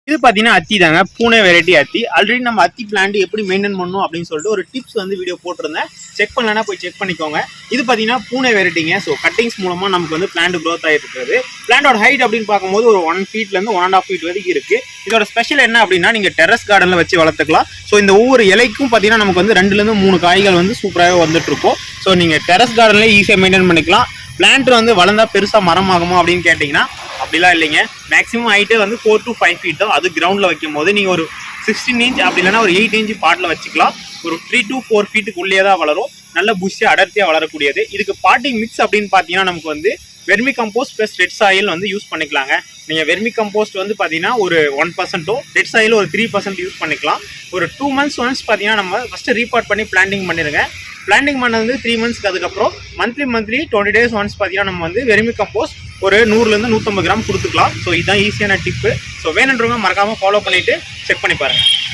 இது பார்த்தீங்கன்னா அத்தி தாங்க, பூனே வெரைட்டி அத்தி. ஆல்ரெடி நம்ம அத்தி பிளான்ட் எப்படி மெயின்டைன் பண்ணணும் அப்படின்னு சொல்லிட்டு ஒரு டிப்ஸ் வந்து வீடியோ போட்டிருந்தேன். செக் பண்ணலன்னா போய் செக் பண்ணிக்கோங்க. இது பார்த்தீங்கன்னா பூனே வெரைட்டிங்க. ஸோ கட்டிங்ஸ் மூலமாக நமக்கு வந்து பிளான்ட் க்ரோத் ஆகிட்டு இருக்குது. பிளான்டோட ஹைட் அப்படின்னு பார்க்கும்போது ஒரு 1 ஃபீட்லேருந்து 1.5 ஃபீட் வரைக்கும் இருக்குது. இதோட ஸ்பெஷல் என்ன அப்படின்னா நீங்கள் டெரஸ் கார்டனில் வச்சு வளர்த்துக்கலாம். ஸோ இந்த ஒவ்வொரு இலைக்கும் பார்த்தீங்கன்னா நமக்கு வந்து 2லேருந்து 3 காய்கள் வந்து சூப்பராகவே வந்துட்டு இருக்கும். ஸோ நீங்கள் டெரஸ் கார்டன்லேயே ஈஸியாக மெயின்டைன் பண்ணிக்கலாம். பிளான்ட் வந்து வளர்ந்தா பெருசாக மரம் ஆகுமா அப்படின்னு கேட்டிங்கன்னா அப்படிலாம் இல்லைங்க. மேக்ஸிமம் ஹைட்டே வந்து 4 to 5 ஃபீட் தான். அது கிரவுண்டில் வைக்கும் போது நீங்கள் ஒரு 16 இன்ச் அப்படி இல்லைன்னா ஒரு 8 இன்ச் பாட்டில் வச்சுக்கலாம். ஒரு 3 to 4 ஃபீட்டுக்குள்ளேயே தான் வளரும். நல்ல புஷ்ஷாக அடர்த்தியாக வளரக்கூடியது. இதுக்கு பாட்டிங் மிக்ஸ் அப்படின்னு பார்த்தீங்கன்னா நமக்கு வந்து vermi compost plus red soil வந்து யூஸ் பண்ணிக்கலாங்க. நீங்கள் வெர்மி கம்போஸ்ட் வந்து பார்த்தீங்கன்னா ஒரு 1%, ரெட் சாயில் ஒரு 3% யூஸ் பண்ணிக்கலாம். ஒரு 2 months ஒன்ஸ் பார்த்தீங்கன்னா நம்ம ஃபஸ்ட்டு ரீபார்ட் பண்ணி பிளான்டிங் பண்ணிடுங்க. பிளான்டிங் பண்ணது வந்து 3 monthsக்கு அதுக்கப்புறம் மந்த்லி 20 days ஒன்ஸ் பார்த்தீங்கன்னா நம்ம வந்து வெர்மி கம்போஸ்ட் ஒரு 100லேருந்து 150 கிராம் கொடுத்துக்கலாம். ஸோ இதுதான் ஈஸியான டிப்பு. ஸோ வேணுன்றவங்க மறக்காமல் ஃபாலோ பண்ணிவிட்டு செக் பண்ணி பாருங்கள்.